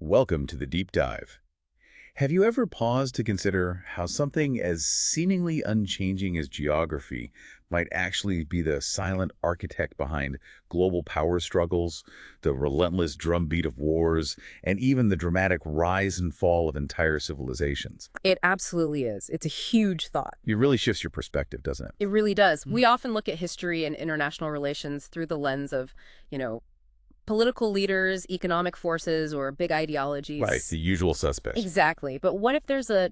Welcome to the Deep Dive. Have you ever paused to consider how something as seemingly unchanging as geography might actually be the silent architect behind global power struggles, the relentless drumbeat of wars, and even the dramatic rise and fall of entire civilizations? It absolutely is. It's a huge thought. It really shifts your perspective, doesn't it? It really does. We often look at history and international relations through the lens of, you know, political leaders, economic forces, or big ideologies. Right, the usual suspects. Exactly. But what if there's a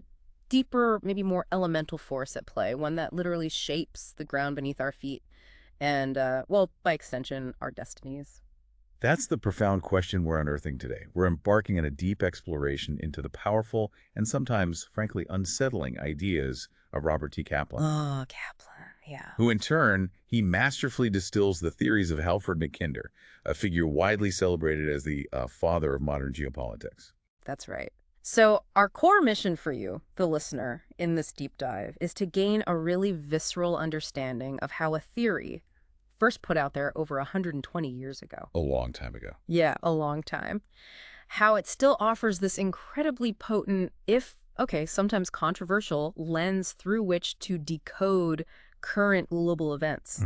deeper, maybe more elemental force at play, one that literally shapes the ground beneath our feet and, well, by extension, our destinies? That's the profound question we're unearthing today. We're embarking on a deep exploration into the powerful and sometimes, frankly, unsettling ideas of Robert T. Kaplan, Oh, Kaplan. Yeah. who in turn, he masterfully distills the theories of Halford Mackinder, a figure widely celebrated as the father of modern geopolitics. That's right. So our core mission for you, the listener, in this deep dive is to gain a really visceral understanding of how a theory first put out there over 120 years ago. A long time ago. Yeah, a long time. How it still offers this incredibly potent, if, okay, sometimes controversial, lens through which to decode current global events.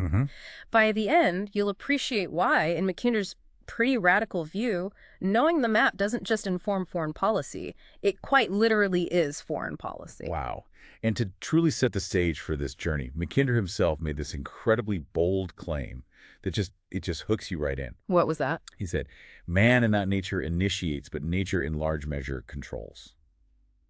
By the end, you'll appreciate why, in Mackinder's pretty radical view, knowing the map doesn't just inform foreign policy. It quite literally is foreign policy. Wow. And to truly set the stage for this journey, Mackinder himself made this incredibly bold claim that it just hooks you right in. What was that? He said, "Man and not nature initiates, but nature in large measure controls."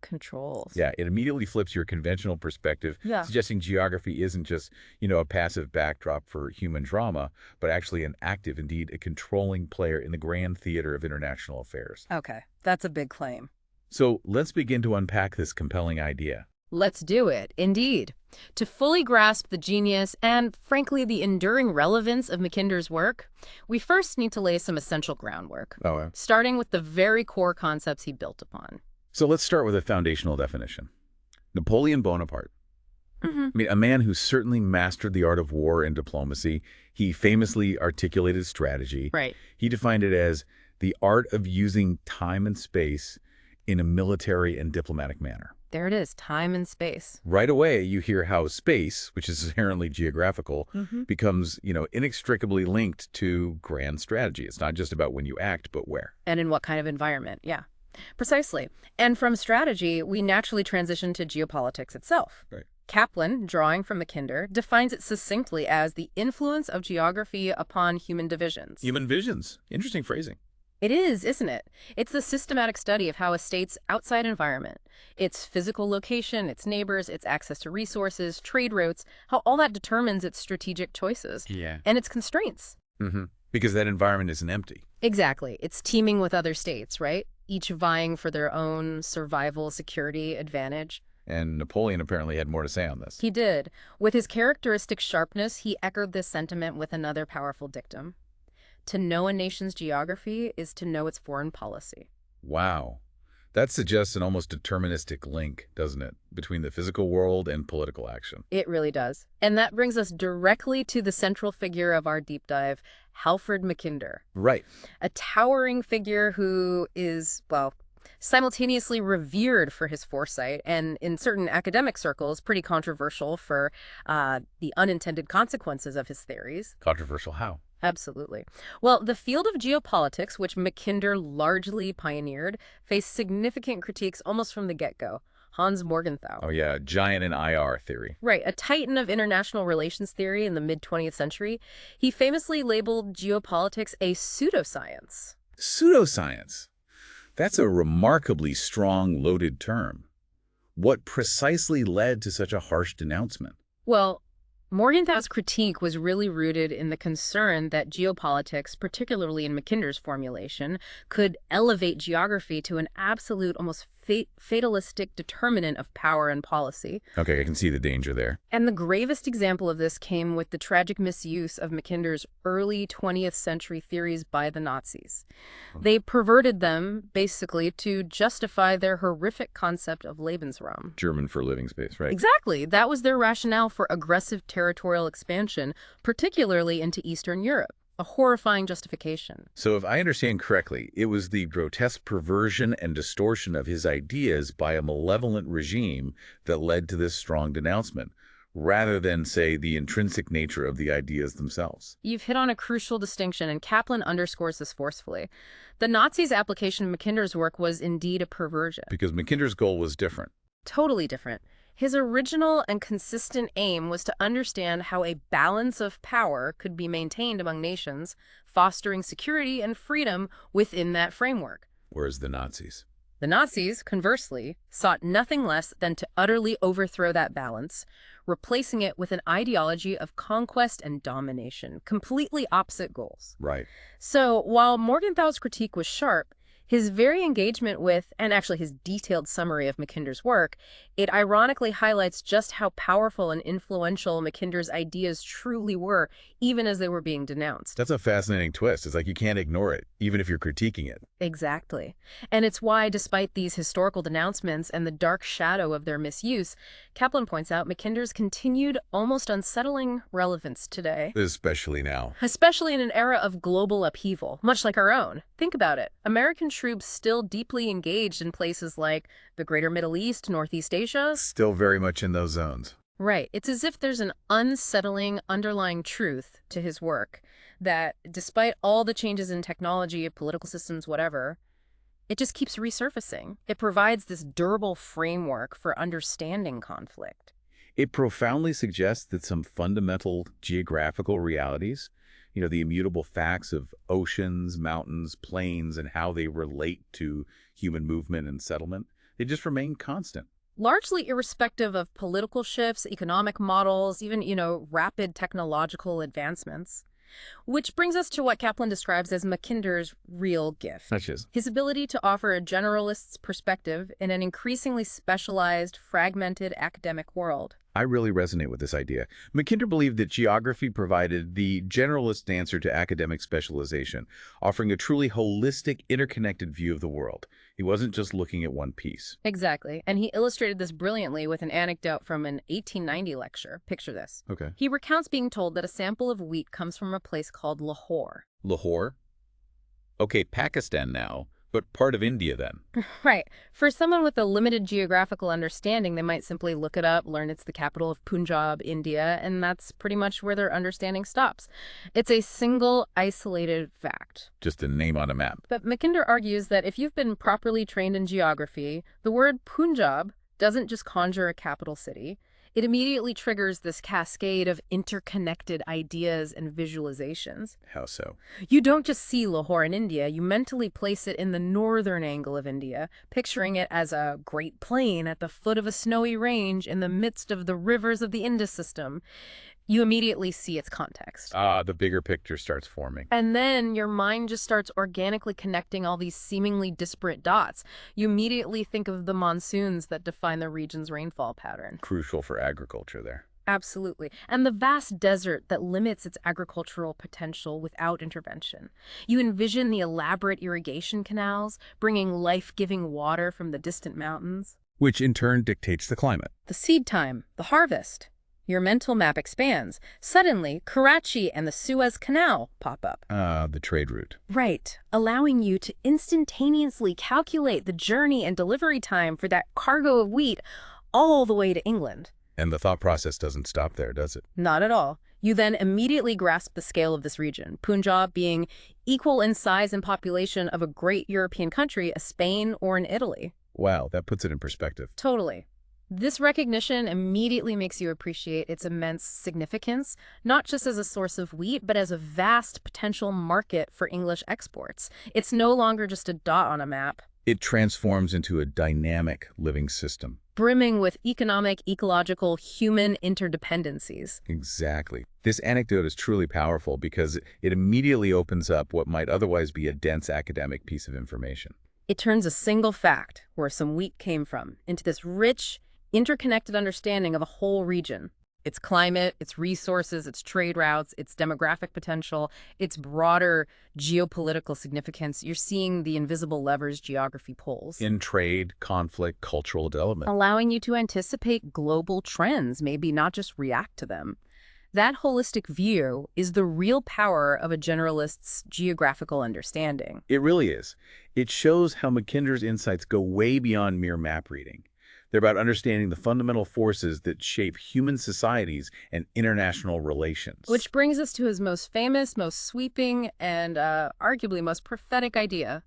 Controls. Yeah, it immediately flips your conventional perspective, Yeah. suggesting geography isn't just, a passive backdrop for human drama, but actually an active, indeed a controlling player in the grand theater of international affairs. Okay, that's a big claim. So let's begin to unpack this compelling idea. Let's do it, indeed. To fully grasp the genius and, frankly, the enduring relevance of Mackinder's work, we first need to lay some essential groundwork, starting with the very core concepts he built upon. So let's start with a foundational definition. Napoleon Bonaparte. I mean, a man who certainly mastered the art of war and diplomacy. He famously articulated strategy. Right. He defined it as the art of using time and space in a military and diplomatic manner. There it is, time and space. Right away, you hear how space, which is inherently geographical, becomes, inextricably linked to grand strategy. It's not just about when you act, but where. And in what kind of environment, yeah. Precisely. And from strategy, we naturally transition to geopolitics itself. Right. Kaplan, drawing from Mackinder, defines it succinctly as the influence of geography upon human divisions. Human visions. Interesting phrasing. It is, isn't it? It's the systematic study of how a state's outside environment, its physical location, its neighbors, its access to resources, trade routes, how all that determines its strategic choices. Yeah. And its constraints. Because that environment isn't empty. Exactly. It's teeming with other states, right? Each vying for their own survival security advantage. And Napoleon apparently had more to say on this. He did. With his characteristic sharpness, he echoed this sentiment with another powerful dictum. To know a nation's geography is to know its foreign policy. Wow. That suggests an almost deterministic link, doesn't it, between the physical world and political action? It really does. And that brings us directly to the central figure of our deep dive, Halford Mackinder. Right. A towering figure who is, well, simultaneously revered for his foresight and, in certain academic circles, pretty controversial for the unintended consequences of his theories. Controversial how? Absolutely. Well, the field of geopolitics, which Mackinder largely pioneered, faced significant critiques almost from the get-go. Hans Morgenthau. Oh, yeah, giant in IR theory. Right, a titan of international relations theory in the mid-20th century. He famously labeled geopolitics a pseudoscience. Pseudoscience. That's a remarkably strong, loaded term. What precisely led to such a harsh denouncement? Well, Morgenthau's critique was really rooted in the concern that geopolitics, particularly in Mackinder's formulation, could elevate geography to an absolute, almost fatalistic determinant of power and policy. Okay, I can see the danger there. And the gravest example of this came with the tragic misuse of Mackinder's early 20th century theories by the Nazis. They perverted them, basically, to justify their horrific concept of Lebensraum. German for living space, right? Exactly. That was their rationale for aggressive territorial expansion, particularly into Eastern Europe. A horrifying justification. So if I understand correctly, it was the grotesque perversion and distortion of his ideas by a malevolent regime that led to this strong denouncement, rather than, say, the intrinsic nature of the ideas themselves. You've hit on a crucial distinction, and Kaplan underscores this forcefully. The Nazis' application of Mackinder's work was indeed a perversion. Because Mackinder's goal was different. Totally different. His original and consistent aim was to understand how a balance of power could be maintained among nations, fostering security and freedom within that framework. Whereas the Nazis. The Nazis, conversely, sought nothing less than to utterly overthrow that balance, replacing it with an ideology of conquest and domination, completely opposite goals. Right. So while Morgenthau's critique was sharp, his very engagement with, and actually his detailed summary of Mackinder's work, it ironically highlights just how powerful and influential Mackinder's ideas truly were, even as they were being denounced. That's a fascinating twist. It's like you can't ignore it, even if you're critiquing it. Exactly. And it's why, despite these historical denouncements and the dark shadow of their misuse, Kaplan points out Mackinder's continued, almost unsettling relevance today. Especially now. Especially in an era of global upheaval, much like our own. Think about it. American troops still deeply engaged in places like the greater Middle East, Northeast Asia. Still very much in those zones. Right. It's as if there's an unsettling underlying truth to his work that despite all the changes in technology, political systems, whatever, it just keeps resurfacing. It provides this durable framework for understanding conflict. It profoundly suggests that some fundamental geographical realities, the immutable facts of oceans, mountains, plains, and how they relate to human movement and settlement, they just remain constant. Largely irrespective of political shifts, economic models, even, rapid technological advancements. Which brings us to what Kaplan describes as Mackinder's real gift. Such as? His ability to offer a generalist's perspective in an increasingly specialized, fragmented academic world. I really resonate with this idea. Mackinder believed that geography provided the generalist answer to academic specialization, offering a truly holistic, interconnected view of the world. He wasn't just looking at one piece. Exactly. And he illustrated this brilliantly with an anecdote from an 1890 lecture. Picture this. Okay. He recounts being told that a sample of wheat comes from a place called Lahore. Lahore? Okay, Pakistan now, but part of India then. Right. For someone with a limited geographical understanding, they might simply look it up, learn it's the capital of Punjab, India, and that's pretty much where their understanding stops. It's a single, isolated fact. Just a name on a map. But Mackinder argues that if you've been properly trained in geography, the word Punjab doesn't just conjure a capital city. It immediately triggers this cascade of interconnected ideas and visualizations. How so? You don't just see Lahore in India, you mentally place it in the northern angle of India, picturing it as a great plain at the foot of a snowy range in the midst of the rivers of the Indus system. You immediately see its context. The bigger picture starts forming. And then your mind just starts organically connecting all these seemingly disparate dots. You immediately think of the monsoons that define the region's rainfall pattern. Crucial for agriculture there. Absolutely. And the vast desert that limits its agricultural potential without intervention. You envision the elaborate irrigation canals, bringing life-giving water from the distant mountains. Which in turn dictates the climate. The seed time, the harvest. Your mental map expands. Suddenly, Karachi and the Suez Canal pop up. The trade route. Right, allowing you to instantaneously calculate the journey and delivery time for that cargo of wheat all the way to England. And the thought process doesn't stop there, does it? Not at all. You then immediately grasp the scale of this region, Punjab being equal in size and population of a great European country, a Spain or an Italy. Wow, that puts it in perspective. Totally. This recognition immediately makes you appreciate its immense significance, not just as a source of wheat, but as a vast potential market for English exports. It's no longer just a dot on a map. It transforms into a dynamic living system. Brimming with economic, ecological, human interdependencies. Exactly. This anecdote is truly powerful because it immediately opens up what might otherwise be a dense academic piece of information. It turns a single fact, where some wheat came from, into this rich, interconnected understanding of a whole region. Its climate, its resources, its trade routes, its demographic potential, its broader geopolitical significance. You're seeing the invisible levers geography pulls. In trade, conflict, cultural development. Allowing you to anticipate global trends, maybe not just react to them. That holistic view is the real power of a generalist's geographical understanding. It really is. It shows how Mackinder's insights go way beyond mere map reading. They're about understanding the fundamental forces that shape human societies and international relations. Which brings us to his most famous, most sweeping, and arguably most prophetic idea: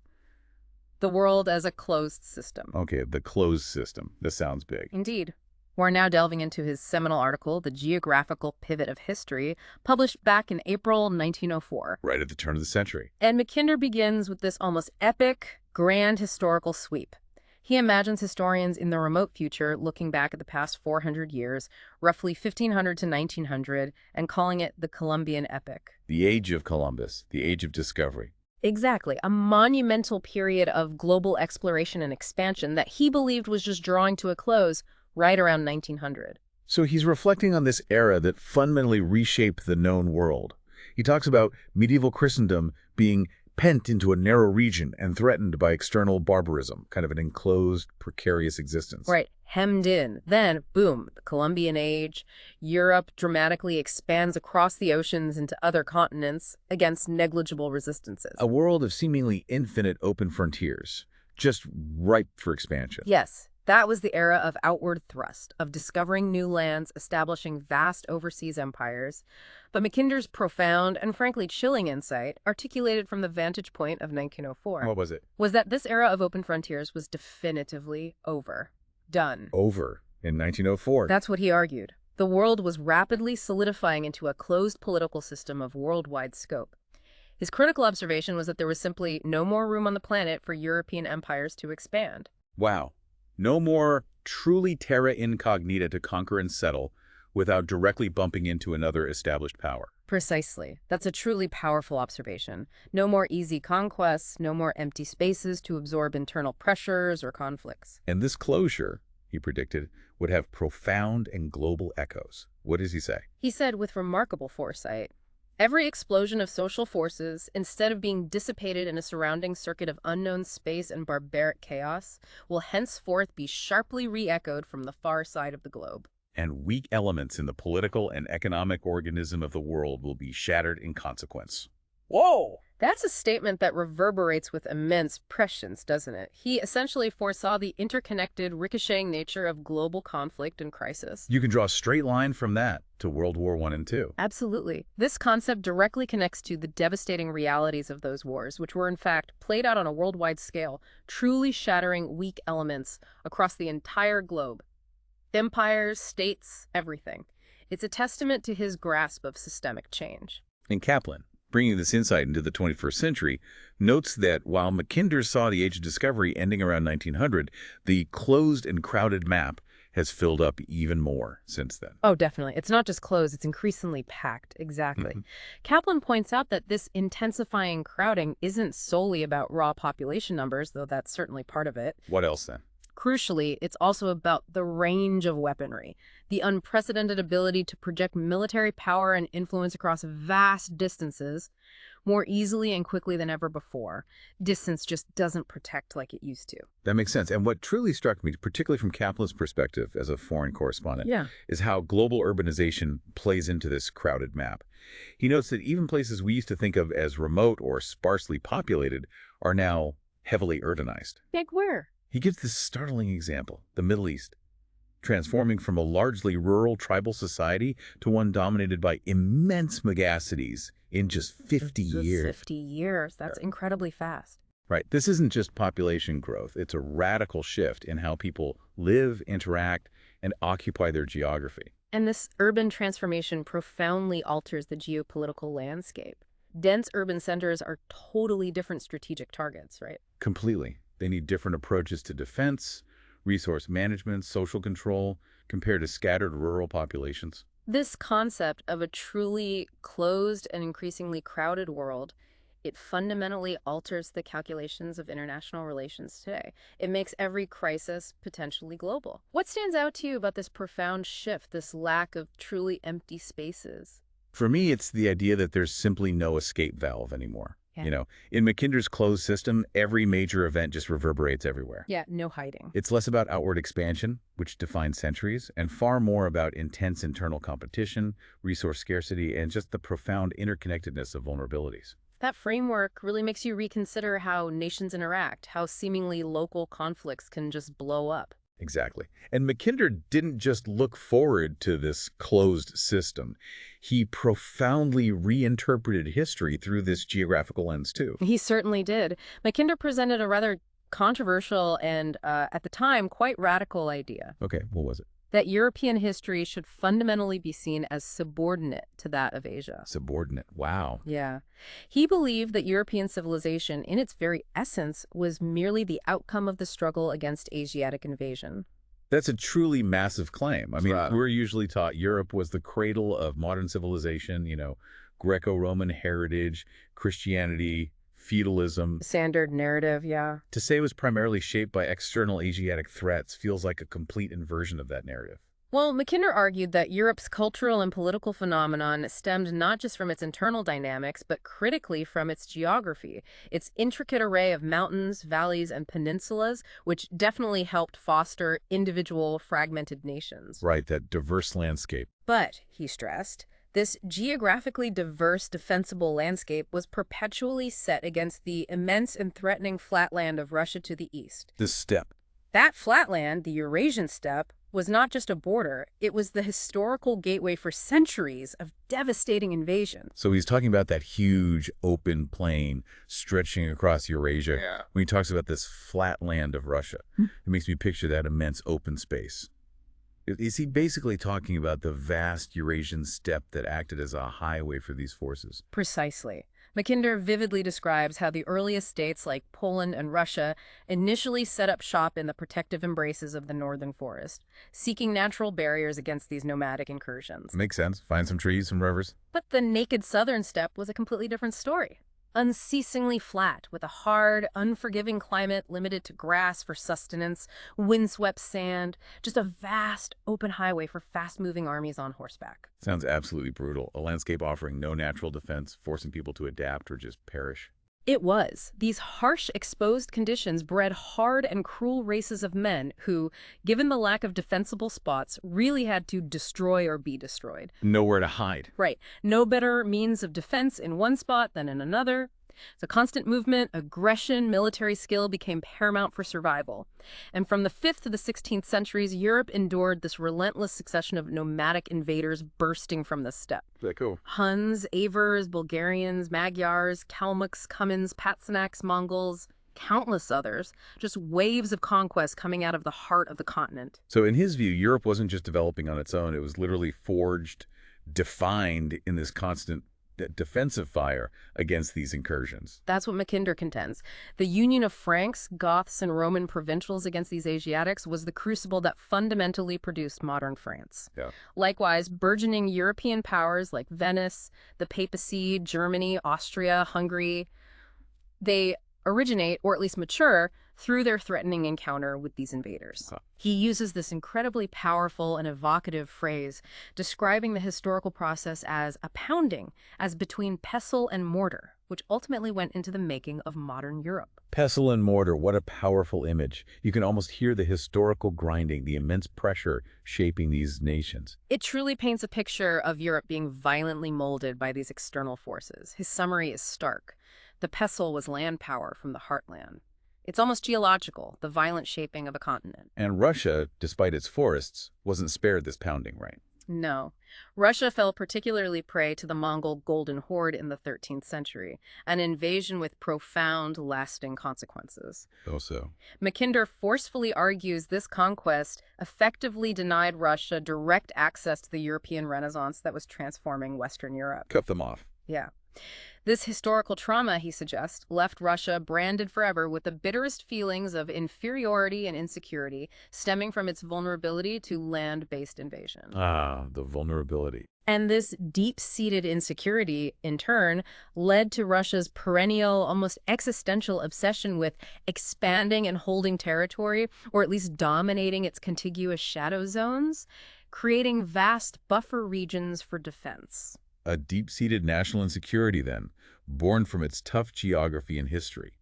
the world as a closed system. Okay, the closed system. This sounds big. Indeed. We're now delving into his seminal article, The Geographical Pivot of History, published back in April 1904. Right at the turn of the century. And Mackinder begins with this almost epic, grand historical sweep. He imagines historians in the remote future looking back at the past 400 years, roughly 1500 to 1900, and calling it the Columbian Epic. The age of Columbus, the age of discovery. Exactly, a monumental period of global exploration and expansion that he believed was just drawing to a close right around 1900. So he's reflecting on this era that fundamentally reshaped the known world. He talks about medieval Christendom being pent into a narrow region and threatened by external barbarism, kind of an enclosed, precarious existence. Right, hemmed in. Then, boom, the Columbian Age. Europe dramatically expands across the oceans into other continents against negligible resistances. A world of seemingly infinite open frontiers, just ripe for expansion. Yes, that was the era of outward thrust, of discovering new lands, establishing vast overseas empires. But Mackinder's profound and frankly chilling insight, articulated from the vantage point of 1904, What was it? was that this era of open frontiers was definitively over. Done. Over in 1904. That's what he argued. The world was rapidly solidifying into a closed political system of worldwide scope. His critical observation was that there was simply no more room on the planet for European empires to expand. Wow. No more truly terra incognita to conquer and settle without directly bumping into another established power. Precisely. That's a truly powerful observation. No more easy conquests, no more empty spaces to absorb internal pressures or conflicts. And this closure, he predicted, would have profound and global echoes. What does he say? He said with remarkable foresight, every explosion of social forces, instead of being dissipated in a surrounding circuit of unknown space and barbaric chaos, will henceforth be sharply re-echoed from the far side of the globe. And weak elements in the political and economic organism of the world will be shattered in consequence. Whoa! That's a statement that reverberates with immense prescience, doesn't it? He essentially foresaw the interconnected, ricocheting nature of global conflict and crisis. You can draw a straight line from that to World War I and II. Absolutely. This concept directly connects to the devastating realities of those wars, which were in fact played out on a worldwide scale, truly shattering weak elements across the entire globe. Empires, states, everything. It's a testament to his grasp of systemic change. And Kaplan, bringing this insight into the 21st century, notes that while Mackinder saw the Age of Discovery ending around 1900, the closed and crowded map has filled up even more since then. Oh, definitely. It's not just closed, it's increasingly packed. Exactly. Kaplan points out that this intensifying crowding isn't solely about raw population numbers, though that's certainly part of it. What else then? Crucially, it's also about the range of weaponry, the unprecedented ability to project military power and influence across vast distances more easily and quickly than ever before. Distance just doesn't protect like it used to. That makes sense. And what truly struck me, particularly from Kaplan's perspective as a foreign correspondent, is how global urbanization plays into this crowded map. He notes that even places we used to think of as remote or sparsely populated are now heavily urbanized. Like where? He gives this startling example, the Middle East, transforming from a largely rural tribal society to one dominated by immense megacities in just 50 years. 50 years. That's incredibly fast. Right. This isn't just population growth. It's a radical shift in how people live, interact, and occupy their geography. And this urban transformation profoundly alters the geopolitical landscape. Dense urban centers are totally different strategic targets, right? Completely. They need different approaches to defense, resource management, social control, compared to scattered rural populations. This concept of a truly closed and increasingly crowded world, it fundamentally alters the calculations of international relations today. It makes every crisis potentially global. What stands out to you about this profound shift, this lack of truly empty spaces? For me, it's the idea that there's simply no escape valve anymore. Yeah. In Mackinder's closed system, every major event just reverberates everywhere. Yeah, no hiding. It's less about outward expansion, which defines centuries, and far more about intense internal competition, resource scarcity, and just the profound interconnectedness of vulnerabilities. That framework really makes you reconsider how nations interact, how seemingly local conflicts can just blow up. Exactly. And Mackinder didn't just look forward to this closed system. He profoundly reinterpreted history through this geographical lens, too. He certainly did. Mackinder presented a rather controversial and, at the time, quite radical idea Okay, what was it? that European history should fundamentally be seen as subordinate to that of Asia. Subordinate. Wow. Yeah. He believed that European civilization, in its very essence, was merely the outcome of the struggle against Asiatic invasion. That's a truly massive claim. I mean, Right. we're usually taught Europe was the cradle of modern civilization, Greco-Roman heritage, Christianity, feudalism. Standard narrative, yeah. To say it was primarily shaped by external Asiatic threats feels like a complete inversion of that narrative. Well, Mackinder argued that Europe's cultural and political phenomenon stemmed not just from its internal dynamics, but critically from its geography, its intricate array of mountains, valleys, and peninsulas, which definitely helped foster individual fragmented nations. Right, that diverse landscape. But, he stressed, this geographically diverse defensible landscape was perpetually set against the immense and threatening flatland of Russia to the east. This steppe. That flatland, the Eurasian steppe, was not just a border, it was the historical gateway for centuries of devastating invasion. So he's talking about that huge open plain stretching across Eurasia. Yeah. When he talks about this flat land of Russia, it makes me picture that immense open space. Is he basically talking about the vast Eurasian steppe that acted as a highway for these forces? Precisely. Mackinder vividly describes how the earliest states like Poland and Russia initially set up shop in the protective embraces of the northern forest, seeking natural barriers against these nomadic incursions. Makes sense. Find some trees, some rivers. But the naked southern steppe was a completely different story. Unceasingly flat, with a hard, unforgiving climate limited to grass for sustenance, windswept sand, just a vast, open highway for fast-moving armies on horseback. Sounds absolutely brutal. A landscape offering no natural defense, forcing people to adapt or just perish. It was. These harsh, exposed conditions bred hard and cruel races of men who, given the lack of defensible spots, really had to destroy or be destroyed. Nowhere to hide. Right. No better means of defense in one spot than in another. So constant movement, aggression, military skill became paramount for survival. And from the 5th to the 16th centuries, Europe endured this relentless succession of nomadic invaders bursting from the steppe. Very cool. Huns, Avars, Bulgarians, Magyars, Kalmucks, Cumans, Patsanaks, Mongols, countless others, just waves of conquest coming out of the heart of the continent. So in his view, Europe wasn't just developing on its own. It was literally forged, defined in this constant defensive fire against these incursions. That's what Mackinder contends. The union of Franks, Goths, and Roman provincials against these Asiatics was the crucible that fundamentally produced modern France. Yeah. Likewise, burgeoning European powers like Venice, the papacy, Germany, Austria, Hungary, they originate, or at least mature, through their threatening encounter with these invaders. Huh. He uses this incredibly powerful and evocative phrase, describing the historical process as a pounding, as between pestle and mortar, which ultimately went into the making of modern Europe. Pestle and mortar, what a powerful image. You can almost hear the historical grinding, the immense pressure shaping these nations. It truly paints a picture of Europe being violently molded by these external forces. His summary is stark. The pestle was land power from the Heartland. It's almost geological, the violent shaping of a continent. And Russia, despite its forests, wasn't spared this pounding, right? No. Russia fell particularly prey to the Mongol Golden Horde in the 13th century, an invasion with profound, lasting consequences. So. Mackinder forcefully argues this conquest effectively denied Russia direct access to the European Renaissance that was transforming Western Europe. Cut them off. Yeah. This historical trauma, he suggests, left Russia branded forever with the bitterest feelings of inferiority and insecurity stemming from its vulnerability to land-based invasion. Ah, the vulnerability. And this deep-seated insecurity, in turn, led to Russia's perennial, almost existential obsession with expanding and holding territory, or at least dominating its contiguous shadow zones, creating vast buffer regions for defense. A deep-seated national insecurity, then, born from its tough geography and history.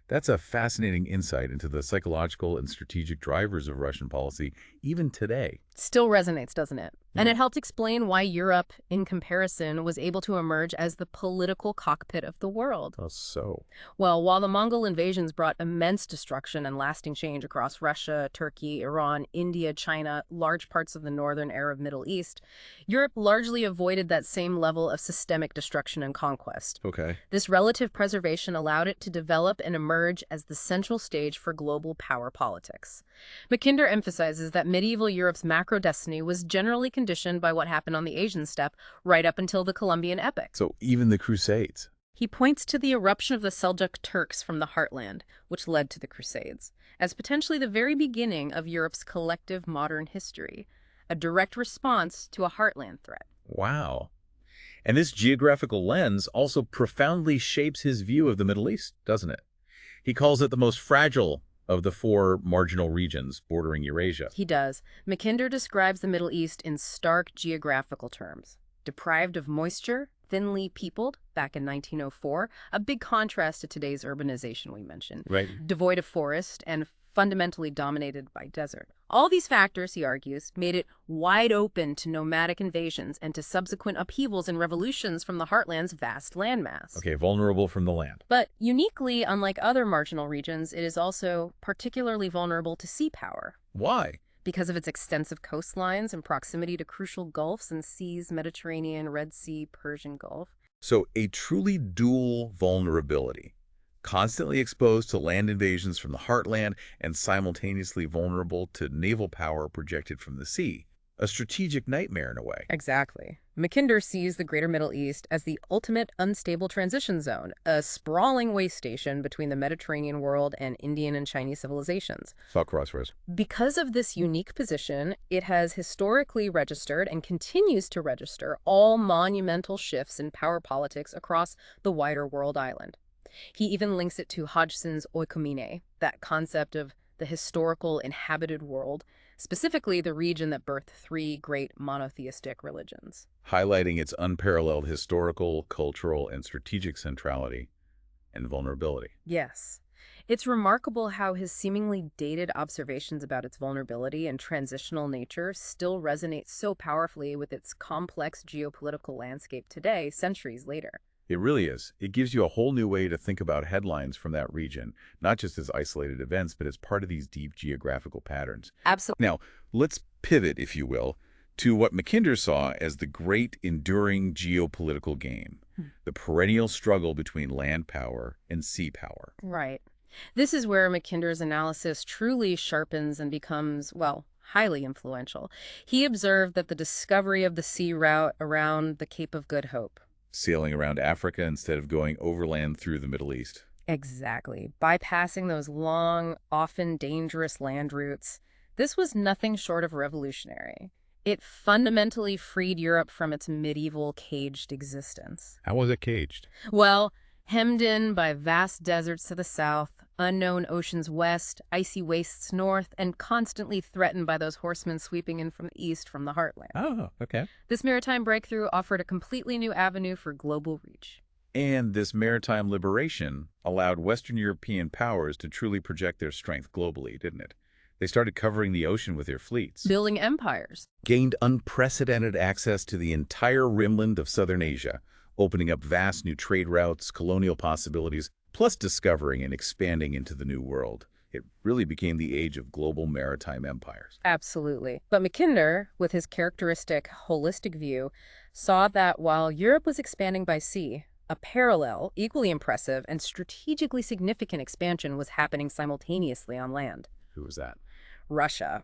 That's a fascinating insight into the psychological and strategic drivers of Russian policy, even today. Still resonates, doesn't it? And Hmm. it helped explain why Europe, in comparison, was able to emerge as the political cockpit of the world. Oh, so. Well, while the Mongol invasions brought immense destruction and lasting change across Russia, Turkey, Iran, India, China, large parts of the northern Arab Middle East, Europe largely avoided that same level of systemic destruction and conquest. Okay. This relative preservation allowed it to develop and emerge as the central stage for global power politics. Mackinder emphasizes that medieval Europe's macro destiny was generally conditioned by what happened on the Asian steppe right up until the Columbian epoch. So even the Crusades. He points to the eruption of the Seljuk Turks from the Heartland, which led to the Crusades, as potentially the very beginning of Europe's collective modern history, a direct response to a heartland threat. Wow. And this geographical lens also profoundly shapes his view of the Middle East, doesn't it? He calls it the most fragile of the four marginal regions bordering Eurasia. He does. Mackinder describes the Middle East in stark geographical terms. Deprived of moisture, thinly peopled, back in 1904, a big contrast to today's urbanization we mentioned. Right. Devoid of forest and fundamentally dominated by desert. All these factors, he argues, made it wide open to nomadic invasions and to subsequent upheavals and revolutions from the heartland's vast landmass. Okay, vulnerable from the land. But uniquely, unlike other marginal regions, it is also particularly vulnerable to sea power. Why? Because of its extensive coastlines and proximity to crucial gulfs and seas, Mediterranean, Red Sea, Persian Gulf. So a truly dual vulnerability. Constantly exposed to land invasions from the heartland and simultaneously vulnerable to naval power projected from the sea. A strategic nightmare in a way. Exactly. Mackinder sees the Greater Middle East as the ultimate unstable transition zone, a sprawling way station between the Mediterranean world and Indian and Chinese civilizations. Thought crossroads. Because of this unique position, it has historically registered and continues to register all monumental shifts in power politics across the wider world island. He even links it to Hodgson's oikoumene, that concept of the historical inhabited world, specifically the region that birthed three great monotheistic religions. Highlighting its unparalleled historical, cultural, and strategic centrality and vulnerability. Yes. It's remarkable how his seemingly dated observations about its vulnerability and transitional nature still resonate so powerfully with its complex geopolitical landscape today, centuries later. It really is. It gives you a whole new way to think about headlines from that region, not just as isolated events, but as part of these deep geographical patterns. Absolutely. Now, let's pivot, if you will, to what Mackinder saw as the great enduring geopolitical game, the perennial struggle between land power and sea power. Right. This is where Mackinder's analysis truly sharpens and becomes, well, highly influential. He observed that the discovery of the sea route around the Cape of Good Hope, Sailing around Africa instead of going overland through the Middle East. exactly, bypassing those long, often dangerous land routes, this was nothing short of revolutionary. It fundamentally freed Europe from its medieval caged existence. How was it caged? Well, hemmed in by vast deserts to the south, unknown oceans west, icy wastes north, and constantly threatened by those horsemen sweeping in from the east from the heartland. Oh, okay. This maritime breakthrough offered a completely new avenue for global reach. And this maritime liberation allowed Western European powers to truly project their strength globally, didn't it? They started covering the ocean with their fleets. Building empires. Gained unprecedented access to the entire rimland of southern Asia, opening up vast new trade routes, colonial possibilities, plus discovering and expanding into the New World. It really became the age of global maritime empires. Absolutely. But Mackinder, with his characteristic holistic view, saw that while Europe was expanding by sea, a parallel, equally impressive, and strategically significant expansion was happening simultaneously on land. Who was that? Russia.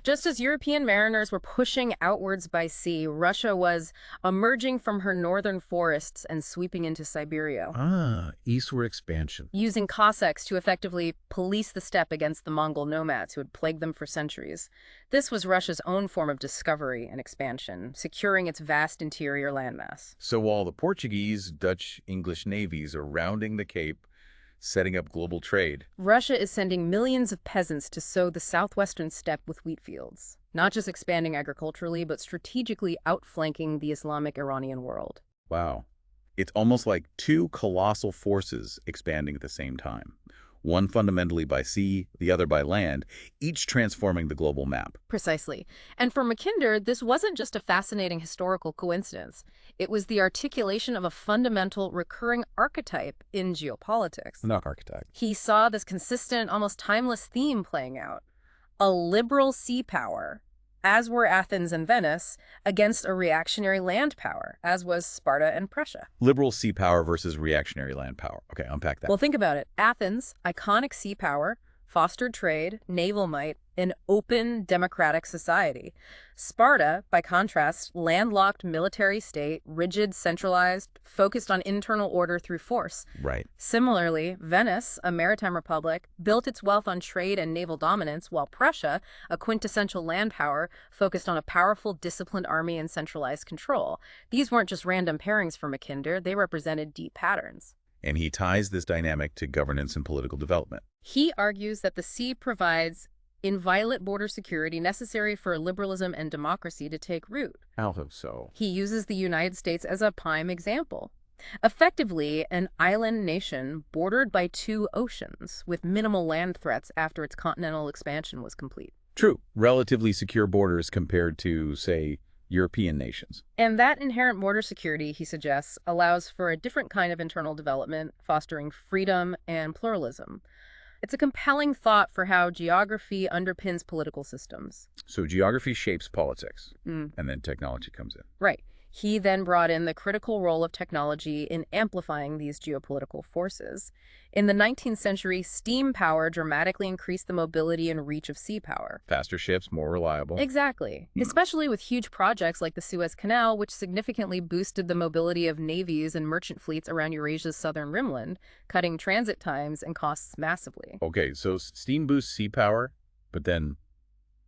Just as European mariners were pushing outwards by sea, Russia was emerging from her northern forests and sweeping into Siberia, Eastward expansion. using Cossacks to effectively police the steppe against the Mongol nomads who had plagued them for centuries. This was Russia's own form of discovery and expansion, securing its vast interior landmass. So while the Portuguese, Dutch, English navies are rounding the Cape, setting up global trade, Russia is sending millions of peasants to sow the southwestern steppe with wheat fields, not just expanding agriculturally, but strategically outflanking the Islamic Iranian world. wow. It's almost like two colossal forces expanding at the same time. One fundamentally by sea, the other by land, each transforming the global map. Precisely. And for Mackinder, this wasn't just a fascinating historical coincidence. It was the articulation of a fundamental recurring archetype in geopolitics. Not architect. He saw this consistent, almost timeless theme playing out. A liberal sea power, as were Athens and Venice, against a reactionary land power, as was Sparta and Prussia. Liberal sea power versus reactionary land power. Okay, unpack that. Well, think about it. Athens, iconic sea power, fostered trade, naval might, an open democratic society. Sparta, by contrast, landlocked military state, rigid, centralized, focused on internal order through force. Right. Similarly, Venice, a maritime republic, built its wealth on trade and naval dominance, while Prussia, a quintessential land power, focused on a powerful, disciplined army and centralized control. These weren't just random pairings for Mackinder, they represented deep patterns. And he ties this dynamic to governance and political development. He argues that the sea provides inviolate border security necessary for liberalism and democracy to take root. How so? He uses the United States as a prime example. Effectively, an island nation bordered by two oceans with minimal land threats after its continental expansion was complete. True. Relatively secure borders compared to, say, European nations. And that inherent border security, he suggests, allows for a different kind of internal development, fostering freedom and pluralism. It's a compelling thought for how geography underpins political systems. So geography shapes politics, Mm. and then technology comes in. Right. He then brought in the critical role of technology in amplifying these geopolitical forces. In the 19th century, steam power dramatically increased the mobility and reach of sea power. Faster ships, more reliable. Exactly. Especially with huge projects like the Suez Canal, which significantly boosted the mobility of navies and merchant fleets around Eurasia's southern rimland, cutting transit times and costs massively. Okay, so steam boosts sea power, but then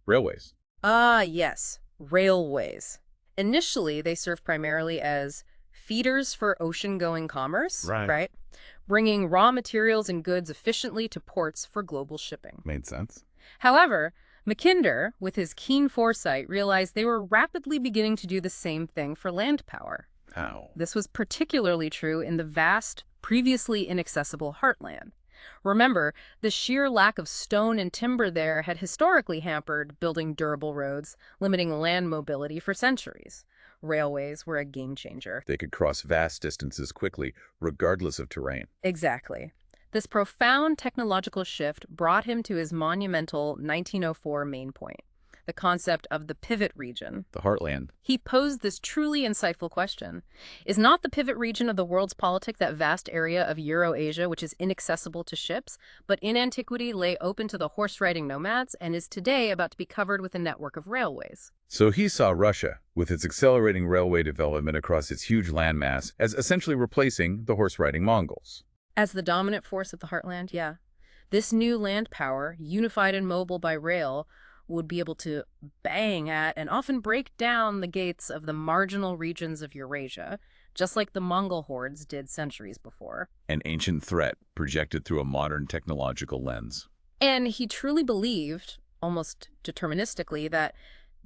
railways. Ah, yes. Railways. Initially, they served primarily as feeders for ocean-going commerce, Right. bringing raw materials and goods efficiently to ports for global shipping. Made sense. However, Mackinder, with his keen foresight, realized they were rapidly beginning to do the same thing for land power. How? This was particularly true in the vast, previously inaccessible Heartland. Remember, the sheer lack of stone and timber there had historically hampered building durable roads, limiting land mobility for centuries. Railways were a game changer. They could cross vast distances quickly, regardless of terrain. Exactly. This profound technological shift brought him to his monumental 1904 main point, the concept of the pivot region. The Heartland. He posed this truly insightful question. Is not the pivot region of the world's politic that vast area of Eurasia which is inaccessible to ships, but in antiquity lay open to the horse-riding nomads and is today about to be covered with a network of railways? So he saw Russia, with its accelerating railway development across its huge landmass, as essentially replacing the horse-riding Mongols. As the dominant force of the Heartland, yeah. This new land power, unified and mobile by rail, would be able to bang at and often break down the gates of the marginal regions of Eurasia, just like the Mongol hordes did centuries before. An ancient threat projected through a modern technological lens. And he truly believed, almost deterministically, that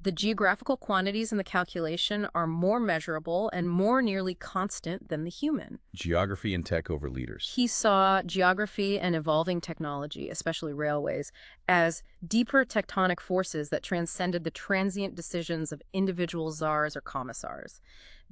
the geographical quantities in the calculation are more measurable and more nearly constant than the human. Geography and tech over leaders. He saw geography and evolving technology, especially railways, as deeper tectonic forces that transcended the transient decisions of individual czars or commissars.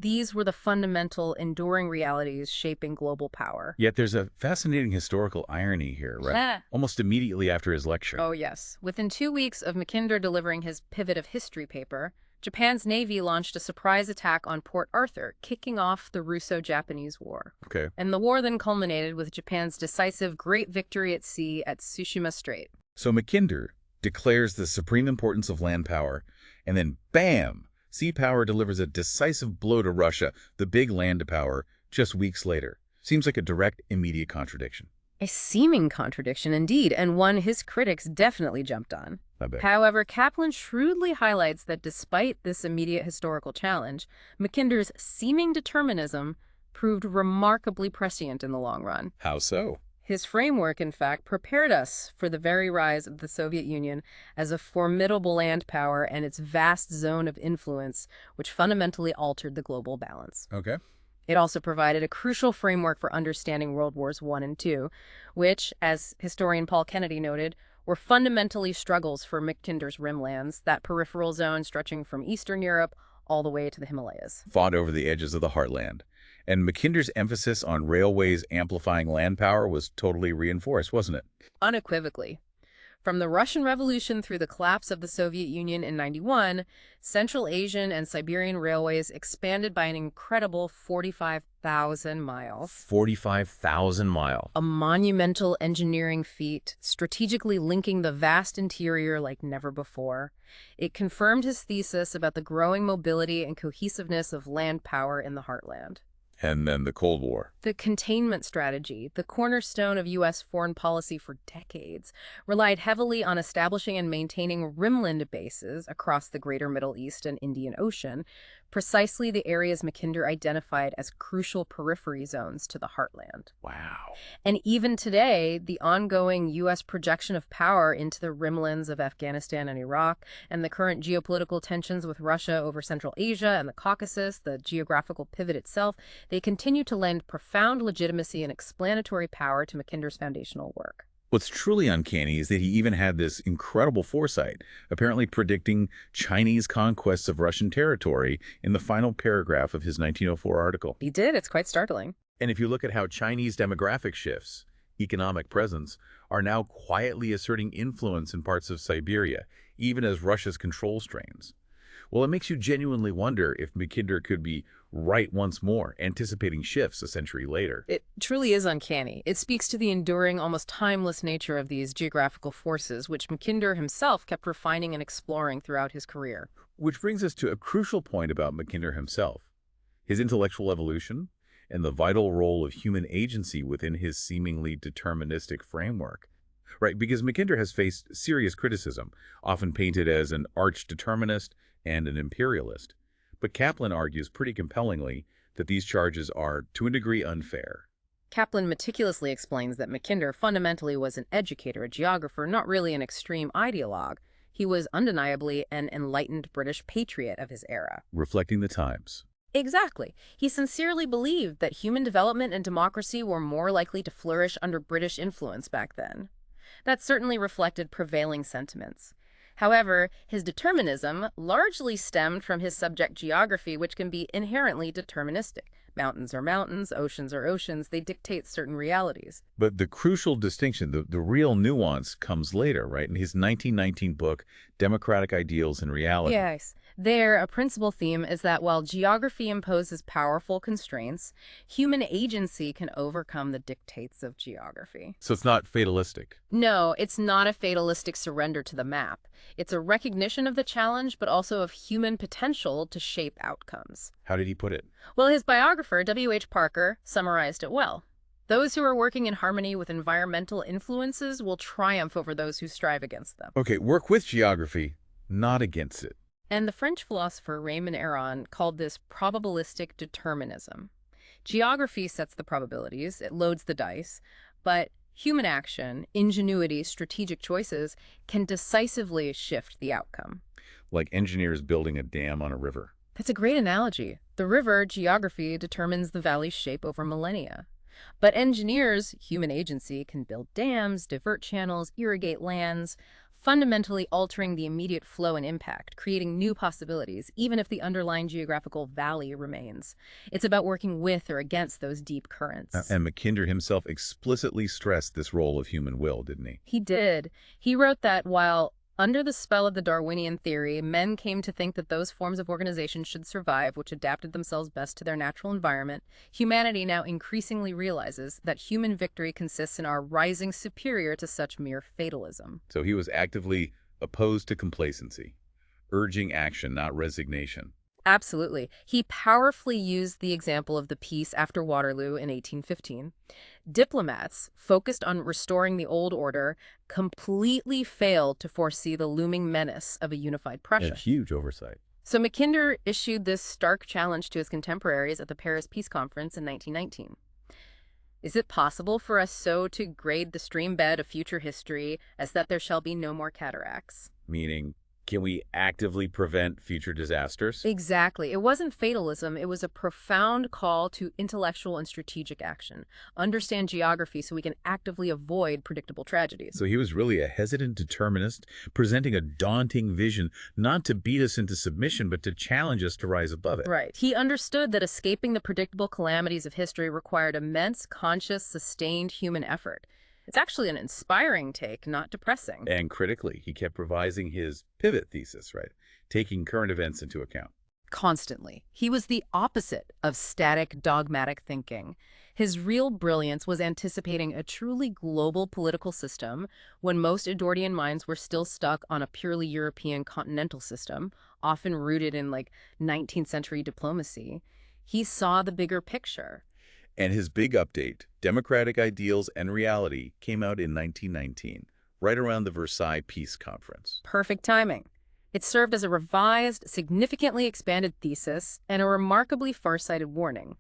These were the fundamental, enduring realities shaping global power. Yet there's a fascinating historical irony here, right? Almost immediately after his lecture. Oh, yes. Within 2 weeks of Mackinder delivering his Pivot of History paper, Japan's Navy launched a surprise attack on Port Arthur, kicking off the Russo-Japanese War. Okay. And the war then culminated with Japan's decisive great victory at sea at Tsushima Strait. So Mackinder declares the supreme importance of land power, and then bam! Sea power delivers a decisive blow to Russia, the big land power, just weeks later. Seems like a direct, immediate contradiction. A seeming contradiction indeed, and one his critics definitely jumped on. I bet. However, Kaplan shrewdly highlights that despite this immediate historical challenge, Mackinder's seeming determinism proved remarkably prescient in the long run. How so? His framework, in fact, prepared us for the very rise of the Soviet Union as a formidable land power and its vast zone of influence, which fundamentally altered the global balance. Okay. It also provided a crucial framework for understanding World Wars I and II, which, as historian Paul Kennedy noted, were fundamentally struggles for Mackinder's rimlands, that peripheral zone stretching from Eastern Europe all the way to the Himalayas. Fought over the edges of the Heartland. And Mackinder's emphasis on railways amplifying land power was totally reinforced, wasn't it? Unequivocally. From the Russian Revolution through the collapse of the Soviet Union in '91, Central Asian and Siberian railways expanded by an incredible 45,000 miles. 45,000 miles. A monumental engineering feat, strategically linking the vast interior like never before. It confirmed his thesis about the growing mobility and cohesiveness of land power in the heartland. And then the Cold War. The containment strategy, the cornerstone of U.S. foreign policy for decades, relied heavily on establishing and maintaining rimland bases across the greater Middle East and Indian Ocean, precisely the areas Mackinder identified as crucial periphery zones to the heartland. Wow. And even today, the ongoing U.S. projection of power into the rimlands of Afghanistan and Iraq, and the current geopolitical tensions with Russia over Central Asia and the Caucasus, the geographical pivot itself, they continue to lend profound legitimacy and explanatory power to Mackinder's foundational work. What's truly uncanny is that he even had this incredible foresight, apparently predicting Chinese conquests of Russian territory in the final paragraph of his 1904 article. He did. It's quite startling. And if you look at how Chinese demographic shifts, economic presence, are now quietly asserting influence in parts of Siberia, even as Russia's control strains. Well, it makes you genuinely wonder if Mackinder could be right once more, anticipating shifts a century later. It truly is uncanny. It speaks to the enduring, almost timeless nature of these geographical forces, which Mackinder himself kept refining and exploring throughout his career. Which brings us to a crucial point about Mackinder himself, his intellectual evolution and the vital role of human agency within his seemingly deterministic framework. Right, because Mackinder has faced serious criticism, often painted as an arch-determinist and an imperialist. But Kaplan argues pretty compellingly that these charges are, to a degree, unfair. Kaplan meticulously explains that Mackinder fundamentally was an educator, a geographer, not really an extreme ideologue. He was undeniably an enlightened British patriot of his era. Reflecting the times. Exactly. He sincerely believed that human development and democracy were more likely to flourish under British influence back then. That certainly reflected prevailing sentiments. However, his determinism largely stemmed from his subject geography, which can be inherently deterministic. Mountains are mountains, oceans are oceans. They dictate certain realities. But the crucial distinction, the real nuance, comes later, right? In his 1919 book, Democratic Ideals and Reality. Yes. There, a principal theme is that while geography imposes powerful constraints, human agency can overcome the dictates of geography. So it's not fatalistic. No, it's not a fatalistic surrender to the map. It's a recognition of the challenge, but also of human potential to shape outcomes. How did he put it? Well, his biographer, W.H. Parker, summarized it well. Those who are working in harmony with environmental influences will triumph over those who strive against them. Okay, work with geography, not against it. And the French philosopher Raymond Aron called this probabilistic determinism. Geography sets the probabilities, it loads the dice, but human action, ingenuity, strategic choices can decisively shift the outcome. Like engineers building a dam on a river. That's a great analogy. The river, geography, determines the valley's shape over millennia. But engineers, human agency, can build dams, divert channels, irrigate lands, fundamentally altering the immediate flow and impact, creating new possibilities, even if the underlying geographical valley remains. It's about working with or against those deep currents. And Mackinder himself explicitly stressed this role of human will, didn't he? He did. He wrote that while under the spell of the Darwinian theory, men came to think that those forms of organization should survive which adapted themselves best to their natural environment, humanity now increasingly realizes that human victory consists in our rising superior to such mere fatalism. So he was actively opposed to complacency, urging action, not resignation. Absolutely. He powerfully used the example of the peace after Waterloo in 1815. Diplomats, focused on restoring the old order, completely failed to foresee the looming menace of a unified Prussia. A huge oversight. So Mackinder issued this stark challenge to his contemporaries at the Paris Peace Conference in 1919. Is it possible for us so to grade the stream bed of future history as that there shall be no more cataracts? Meaning Can we actively prevent future disasters? Exactly. It wasn't fatalism. It was a profound call to intellectual and strategic action. Understand geography so we can actively avoid predictable tragedies. So he was really a hesitant determinist, presenting a daunting vision, not to beat us into submission, but to challenge us to rise above it. Right. He understood that escaping the predictable calamities of history required immense, conscious, sustained human effort. It's actually an inspiring take, not depressing. And critically, he kept revising his pivot thesis, right? Taking current events into account. Constantly. He was the opposite of static, dogmatic thinking. His real brilliance was anticipating a truly global political system when most Edwardian minds were still stuck on a purely European continental system, often rooted in 19th century diplomacy. He saw the bigger picture. And his big update, Democratic Ideals and Reality, came out in 1919, right around the Versailles Peace Conference. Perfect timing. It served as a revised, significantly expanded thesis and a remarkably far-sighted warning.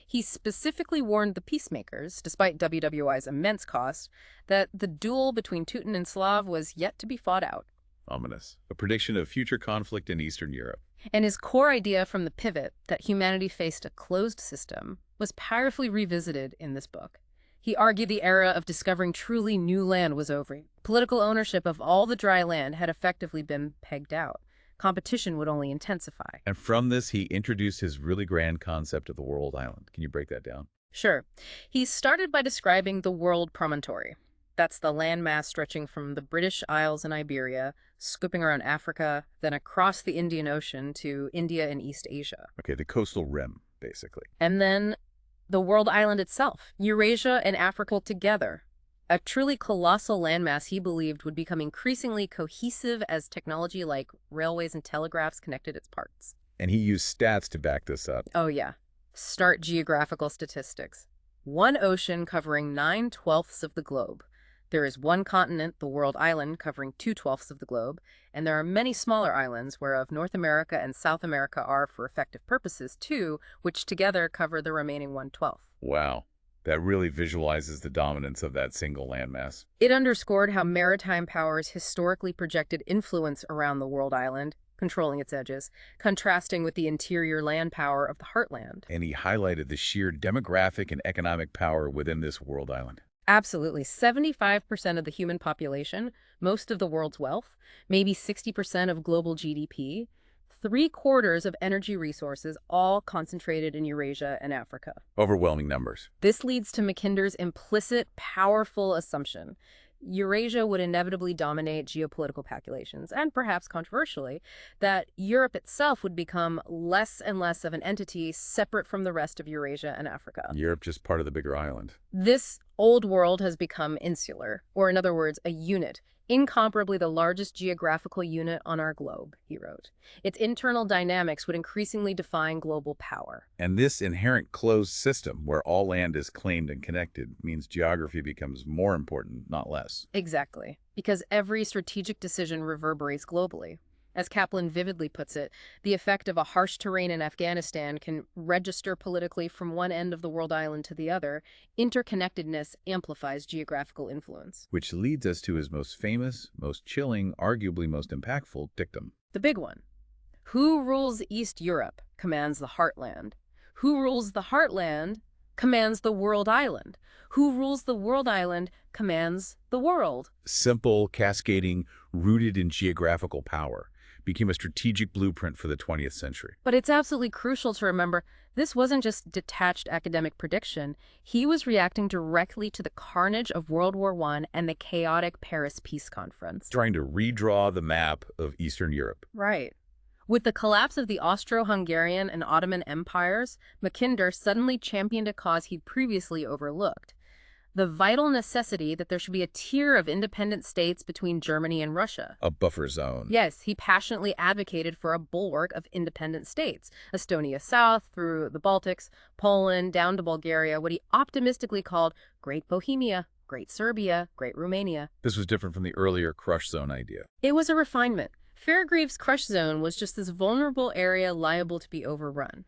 He specifically warned the peacemakers, despite WWI's immense cost, that the duel between Teuton and Slav was yet to be fought out. Ominous. A prediction of future conflict in Eastern Europe. And his core idea from the pivot, that humanity faced a closed system, was powerfully revisited in this book. He argued the era of discovering truly new land was over. Political ownership of all the dry land had effectively been pegged out. Competition would only intensify. And from this, he introduced his really grand concept of the world island. Can you break that down? Sure. He started by describing the world promontory. That's the landmass stretching from the British Isles and Iberia, scooping around Africa, then across the Indian Ocean to India and East Asia. Okay, the coastal rim, basically. And then the world island itself, Eurasia and Africa together. A truly colossal landmass he believed would become increasingly cohesive as technology like railways and telegraphs connected its parts. And he used stats to back this up. Oh yeah. Start geographical statistics. One ocean covering 9/12 of the globe. There is one continent, the world island, covering 2/12 of the globe, and there are many smaller islands, whereof North America and South America are, for effective purposes, two, which together cover the remaining 1/12. Wow. That really visualizes the dominance of that single landmass. It underscored how maritime powers historically projected influence around the world island, controlling its edges, contrasting with the interior land power of the Heartland. And he highlighted the sheer demographic and economic power within this world island. Absolutely. 75% of the human population, most of the world's wealth, maybe 60% of global GDP, 3/4 of energy resources, all concentrated in Eurasia and Africa. Overwhelming numbers. This leads to Mackinder's implicit, powerful assumption. Eurasia would inevitably dominate geopolitical calculations, and perhaps controversially, that Europe itself would become less and less of an entity separate from the rest of Eurasia and Africa. Europe just part of the bigger island. This old world has become insular, or in other words, a unit, incomparably the largest geographical unit on our globe, he wrote. Its internal dynamics would increasingly define global power. And this inherent closed system, where all land is claimed and connected, means geography becomes more important, not less. Exactly, because every strategic decision reverberates globally. As Kaplan vividly puts it, the effect of a harsh terrain in Afghanistan can register politically from one end of the world island to the other. Interconnectedness amplifies geographical influence. Which leads us to his most famous, most chilling, arguably most impactful dictum. The big one. Who rules East Europe commands the Heartland. Who rules the Heartland commands the world island. Who rules the world island commands the world. Simple, cascading, rooted in geographical power, became a strategic blueprint for the 20th century. But it's absolutely crucial to remember this wasn't just detached academic prediction. He was reacting directly to the carnage of World War I and the chaotic Paris Peace Conference. Trying to redraw the map of Eastern Europe. Right. With the collapse of the Austro-Hungarian and Ottoman empires, Mackinder suddenly championed a cause he'd previously overlooked. The vital necessity that there should be a tier of independent states between Germany and Russia. A buffer zone. Yes, he passionately advocated for a bulwark of independent states. Estonia south, through the Baltics, Poland, down to Bulgaria, what he optimistically called Great Bohemia, Great Serbia, Great Romania. This was different from the earlier crush zone idea. It was a refinement. Fairgreaves' crush zone was just this vulnerable area liable to be overrun.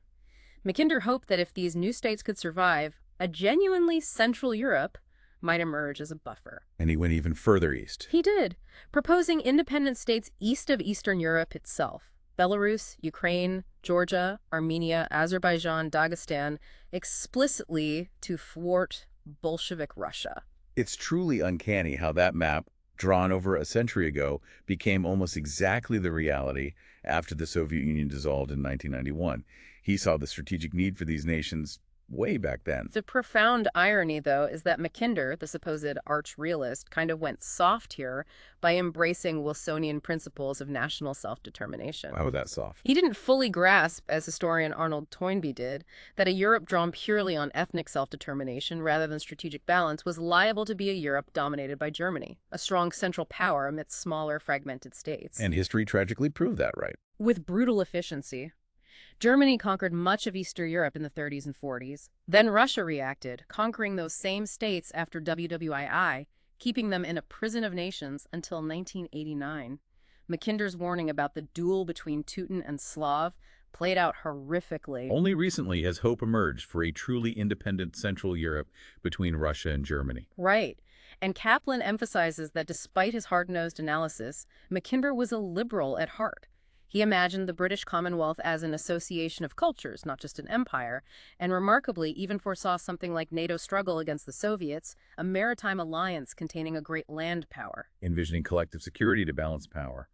Mackinder hoped that if these new states could survive, a genuinely Central Europe, might emerge as a buffer. And he went even further east. He did, proposing independent states east of Eastern Europe itself. Belarus, Ukraine, Georgia, Armenia, Azerbaijan, Dagestan, explicitly to thwart Bolshevik Russia. It's truly uncanny how that map, drawn over a century ago, became almost exactly the reality after the Soviet Union dissolved in 1991. He saw the strategic need for these nations way back then. The profound irony, though, is that Mackinder, the supposed arch-realist, kind of went soft here by embracing Wilsonian principles of national self-determination. Why was that soft? He didn't fully grasp, as historian Arnold Toynbee did, that a Europe drawn purely on ethnic self-determination rather than strategic balance was liable to be a Europe dominated by Germany, a strong central power amidst smaller, fragmented states. And history tragically proved that right. With brutal efficiency. Germany conquered much of Eastern Europe in the 30s and 40s. Then Russia reacted, conquering those same states after WWII, keeping them in a prison of nations until 1989. Mackinder's warning about the duel between Teuton and Slav played out horrifically. Only recently has hope emerged for a truly independent Central Europe between Russia and Germany. Right. And Kaplan emphasizes that despite his hard-nosed analysis, Mackinder was a liberal at heart. He imagined the British Commonwealth as an association of cultures, not just an empire, and remarkably even foresaw something like NATO's struggle against the Soviets, a maritime alliance containing a great land power. Envisioning collective security to balance power.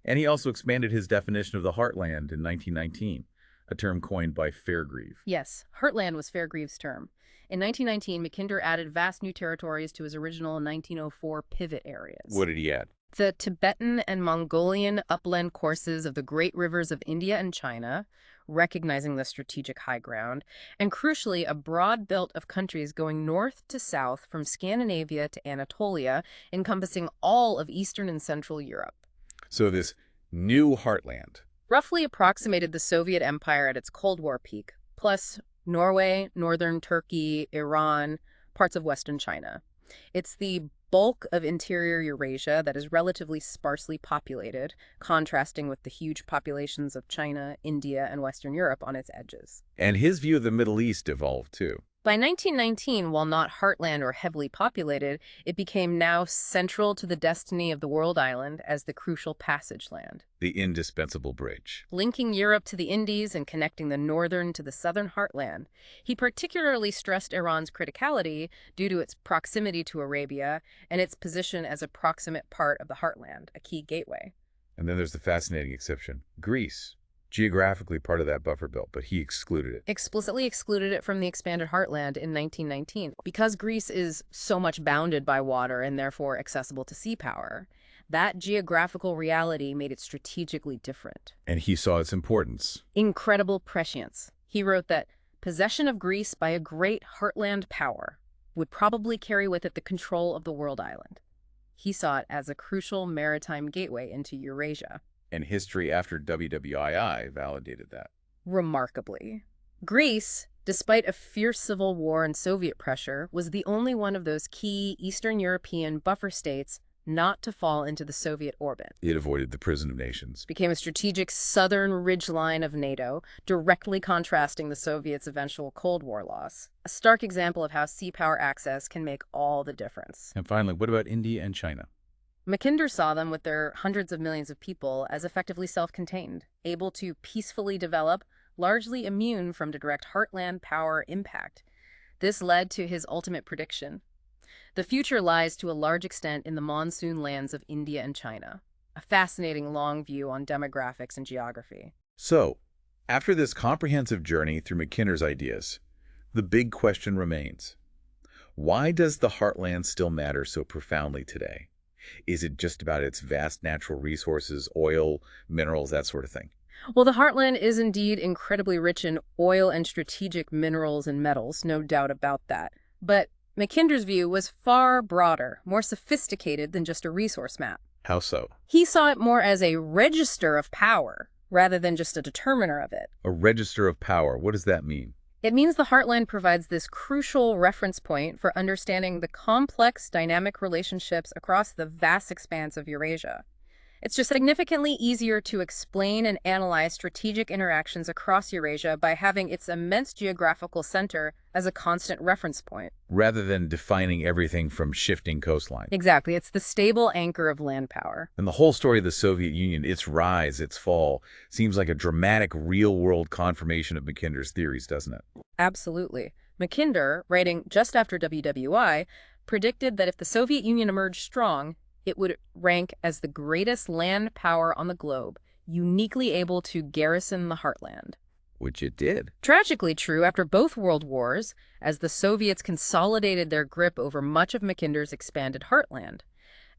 And he also expanded his definition of the Heartland in 1919, a term coined by Fairgrieve. Yes, Heartland was Fairgrieve's term. In 1919, Mackinder added vast new territories to his original 1904 pivot areas. What did he add? The Tibetan and Mongolian upland courses of the great rivers of India and China, recognizing the strategic high ground, and crucially, a broad belt of countries going north to south from Scandinavia to Anatolia, encompassing all of Eastern and Central Europe. So this new Heartland Roughly approximated the Soviet Empire at its Cold War peak, plus Norway, northern Turkey, Iran, parts of Western China. It's the bulk of interior Eurasia that is relatively sparsely populated, contrasting with the huge populations of China, India, and Western Europe on its edges. And his view of the Middle East evolved too. By 1919, while not heartland or heavily populated, it became now central to the destiny of the world island as the crucial passage land. The indispensable bridge. Linking Europe to the Indies and connecting the northern to the southern heartland. He particularly stressed Iran's criticality due to its proximity to Arabia and its position as a proximate part of the heartland, a key gateway. And then there's the fascinating exception, Greece. Geographically part of that buffer belt, but he excluded it. Explicitly excluded it from the expanded heartland in 1919. Because Greece is so much bounded by water and therefore accessible to sea power, that geographical reality made it strategically different. And he saw its importance. Incredible prescience. He wrote that possession of Greece by a great heartland power would probably carry with it the control of the world island. He saw it as a crucial maritime gateway into Eurasia. And history after WWII validated that. Remarkably. Greece, despite a fierce civil war and Soviet pressure, was the only one of those key Eastern European buffer states not to fall into the Soviet orbit. It avoided the prison of nations. Became a strategic southern ridgeline of NATO, directly contrasting the Soviets' eventual Cold War loss. A stark example of how sea power access can make all the difference. And finally, what about India and China? Mackinder saw them with their hundreds of millions of people as effectively self-contained, able to peacefully develop, largely immune from direct heartland power impact. This led to his ultimate prediction. The future lies to a large extent in the monsoon lands of India and China. A fascinating long view on demographics and geography. So, after this comprehensive journey through Mackinder's ideas, the big question remains. Why does the heartland still matter so profoundly today? Is it just about its vast natural resources, oil, minerals, that sort of thing? Well, the heartland is indeed incredibly rich in oil and strategic minerals and metals, no doubt about that. But Mackinder's view was far broader, more sophisticated than just a resource map. How so? He saw it more as a register of power, rather than just a determiner of it. A register of power, what does that mean? It means the heartland provides this crucial reference point for understanding the complex dynamic relationships across the vast expanse of Eurasia. It's just significantly easier to explain and analyze strategic interactions across Eurasia by having its immense geographical center as a constant reference point. Rather than defining everything from shifting coastline. Exactly. It's the stable anchor of land power. And the whole story of the Soviet Union, its rise, its fall, seems like a dramatic real-world confirmation of Mackinder's theories, doesn't it? Absolutely. Mackinder, writing just after WWI, predicted that if the Soviet Union emerged strong, it would rank as the greatest land power on the globe, uniquely able to garrison the Heartland. Which it did. Tragically true after both world wars, as the Soviets consolidated their grip over much of Mackinder's expanded Heartland.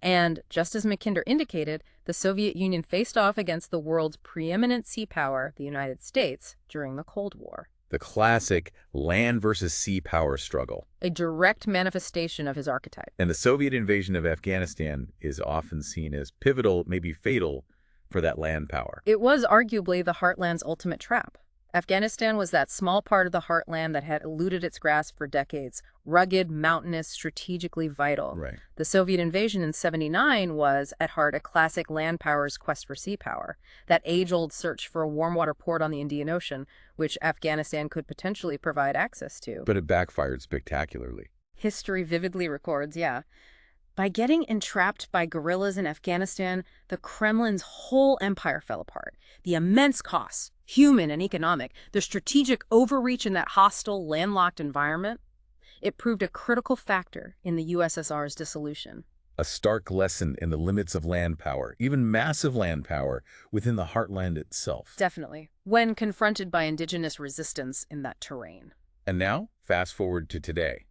And, just as Mackinder indicated, the Soviet Union faced off against the world's preeminent sea power, the United States, during the Cold War. The classic land versus sea power struggle. A direct manifestation of his archetype. And the Soviet invasion of Afghanistan is often seen as pivotal, maybe fatal, for that land power. It was arguably the Heartland's ultimate trap. Afghanistan was that small part of the Heartland that had eluded its grasp for decades, rugged, mountainous, strategically vital. Right. The Soviet invasion in '79 was, at heart, a classic land power's quest for sea power, that age-old search for a warm water port on the Indian Ocean, which Afghanistan could potentially provide access to. But it backfired spectacularly. History vividly records, yeah. By getting entrapped by guerrillas in Afghanistan, the Kremlin's whole empire fell apart. The immense costs, human and economic, the strategic overreach in that hostile, landlocked environment, it proved a critical factor in the USSR's dissolution. A stark lesson in the limits of land power, even massive land power, within the Heartland itself. Definitely, when confronted by indigenous resistance in that terrain. And now, fast forward to today.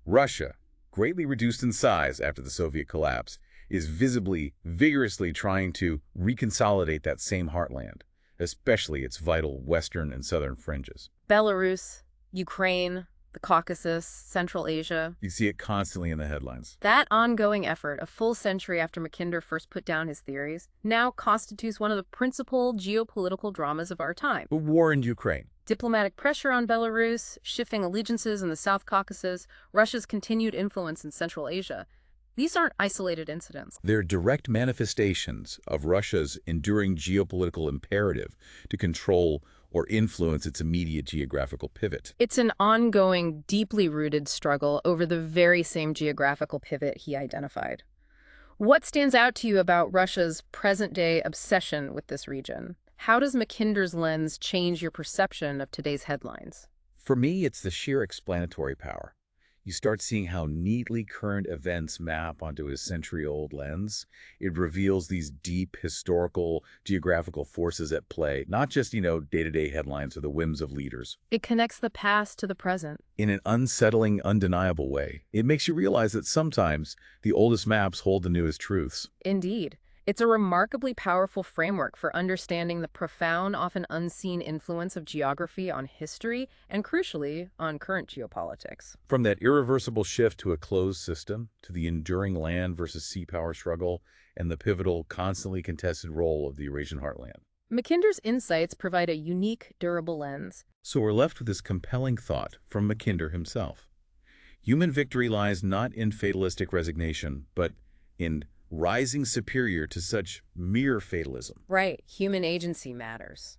Russia, greatly reduced in size after the Soviet collapse, is visibly, vigorously trying to reconsolidate that same Heartland, especially its vital western and southern fringes. Belarus, Ukraine, the Caucasus, Central Asia. You see it constantly in the headlines. That ongoing effort, a full century after Mackinder first put down his theories, now constitutes one of the principal geopolitical dramas of our time. The war in Ukraine. Diplomatic pressure on Belarus, shifting allegiances in the South Caucasus, Russia's continued influence in Central Asia. These aren't isolated incidents. They're direct manifestations of Russia's enduring geopolitical imperative to control or influence its immediate geographical pivot. It's an ongoing, deeply rooted struggle over the very same geographical pivot he identified. What stands out to you about Russia's present-day obsession with this region? How does Mackinder's lens change your perception of today's headlines? For me, it's the sheer explanatory power. You start seeing how neatly current events map onto his century-old lens. It reveals these deep historical, geographical forces at play, not just, day-to-day headlines or the whims of leaders. It connects the past to the present. In an unsettling, undeniable way. It makes you realize that sometimes the oldest maps hold the newest truths. Indeed. It's a remarkably powerful framework for understanding the profound, often unseen influence of geography on history and, crucially, on current geopolitics. From that irreversible shift to a closed system, to the enduring land versus sea power struggle, and the pivotal, constantly contested role of the Eurasian heartland. Mackinder's insights provide a unique, durable lens. So we're left with this compelling thought from Mackinder himself. Human victory lies not in fatalistic resignation, but in rising superior to such mere fatalism. Right. Human agency matters.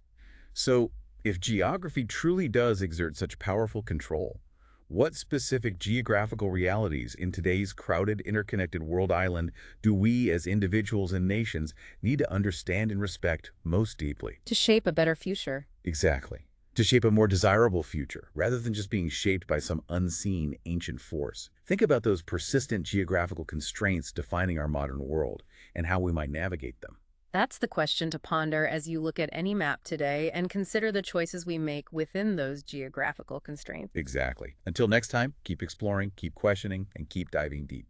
So, if geography truly does exert such powerful control, what specific geographical realities in today's crowded, interconnected world island do we as individuals and nations need to understand and respect most deeply? To shape a better future. Exactly. To shape a more desirable future, rather than just being shaped by some unseen ancient force. Think about those persistent geographical constraints defining our modern world and how we might navigate them. That's the question to ponder as you look at any map today and consider the choices we make within those geographical constraints. Exactly. Until next time, keep exploring, keep questioning, and keep diving deep.